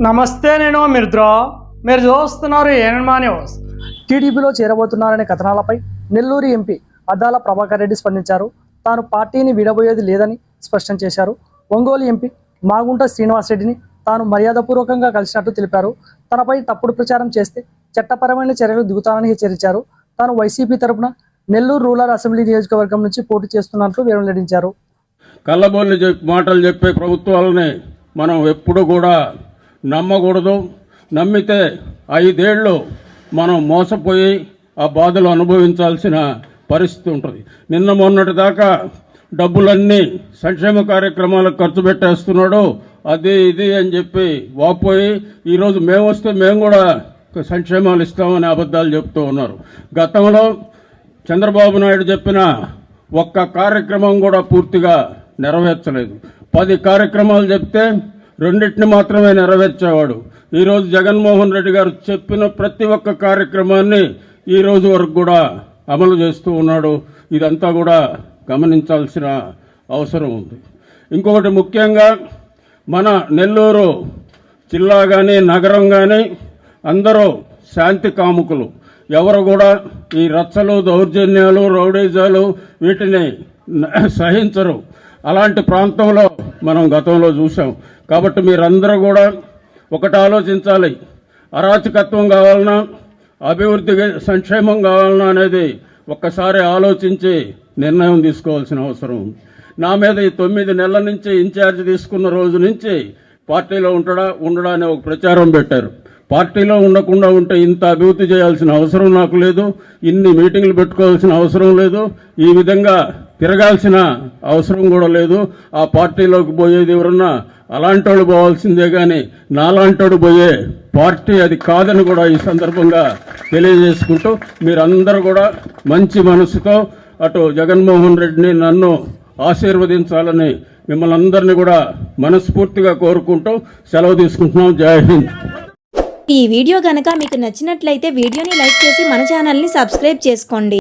నమస్తే, నేను మిత్ర. మీరు చూస్తున్నారు ఏఎన్మా న్యూస్. టీడీపీలో చేరబోతున్నారనే కథనాలపై నెల్లూరు ఎంపీ అద్దాల ప్రభాకర్ రెడ్డి స్పందించారు. తాను పార్టీని విడబోయేది లేదని స్పష్టం చేశారు. ఒంగోలు ఎంపీ మాగుంట శ్రీనివాసరెడ్డిని తాను మర్యాదపూర్వకంగా కలిసినట్టు తెలిపారు. తనపై తప్పుడు ప్రచారం చేస్తే చట్టపరమైన చర్యలు దిగుతానని హెచ్చరించారు. తాను వైసీపీ తరపున నెల్లూరు రూరల్ అసెంబ్లీ నియోజకవర్గం నుంచి పోటీ చేస్తున్నట్లు వెల్లడించారు. కళ్ళబొల్లి మాటలు చెప్పే ప్రభుత్వాలని మనం ఎప్పుడు కూడా నమ్మకూడదు. నమ్మితే 5 ఏళ్ళు మనం మోసపోయి ఆ బాధలు అనుభవించాల్సిన పరిస్థితి ఉంటుంది. నిన్న మొన్నటి దాకా డబ్బులన్నీ సంక్షేమ కార్యక్రమాలకు ఖర్చు పెట్టేస్తున్నాడు, అది ఇది అని చెప్పి వాపోయి ఈరోజు మేము వస్తే మేము కూడా సంక్షేమాలు ఇస్తామని అబద్ధాలు చెప్తూ ఉన్నారు. గతంలో చంద్రబాబు నాయుడు చెప్పిన ఒక్క కార్యక్రమం కూడా పూర్తిగా నెరవేర్చలేదు. 10 కార్యక్రమాలు చెప్తే 2 మాత్రమే నెరవేర్చేవాడు. ఈరోజు జగన్మోహన్ రెడ్డి గారు చెప్పిన ప్రతి ఒక్క కార్యక్రమాన్ని ఈ రోజు వరకు కూడా అమలు చేస్తూ ఉన్నాడు. ఇదంతా కూడా గమనించాల్సిన అవసరం ఉంది. ఇంకొకటి ముఖ్యంగా మన నెల్లూరు జిల్లా కానీ నగరం కానీ అందరూ శాంతి కాముకులు. ఎవరు కూడా ఈ రచ్చలు, దౌర్జన్యాలు, రౌడీజాలు వీటిని సహించరు. అలాంటి ప్రాంతంలో మనం గతంలో చూసాం. కాబట్టి మీరందరూ కూడా ఒకటి ఆలోచించాలి. అరాచకత్వం కావాలన్నా, అభివృద్ధి సంక్షేమం కావాలన్నా అనేది ఒక్కసారి ఆలోచించి నిర్ణయం తీసుకోవాల్సిన అవసరం ఉంది. నా మీద ఈ 9 నెలల నుంచి ఇన్ఛార్జ్ తీసుకున్న రోజు నుంచి పార్టీలో ఉండడా అనే ఒక ప్రచారం పెట్టారు. పార్టీలో ఉండకుండా ఉంటే ఇంత అభివృద్ధి చేయాల్సిన అవసరం నాకు లేదు, ఇన్ని మీటింగ్లు పెట్టుకోవాల్సిన అవసరం లేదు, ఈ విధంగా తిరగాల్సిన అవసరం కూడా లేదు. ఆ పార్టీలోకి పోయేది ఎవరన్నా అలాంటి వాళ్ళు పోవాల్సిందే కానీ నాలాంటోడు పోయే పార్టీ అది కాదని కూడా ఈ సందర్భంగా తెలియజేసుకుంటూ మీరందరూ కూడా మంచి మనసుతో అటు జగన్మోహన్ రెడ్డిని నన్ను ఆశీర్వదించాలని మిమ్మల్ని అందరినీ కూడా మనస్ఫూర్తిగా కోరుకుంటూ సెలవు తీసుకుంటున్నాం. జై హింద్. ఈ వీడియో గనక మీకు నచ్చినట్లయితే వీడియోని లైక్ చేసి మన ఛానల్ని సబ్స్క్రైబ్ చేసుకోండి.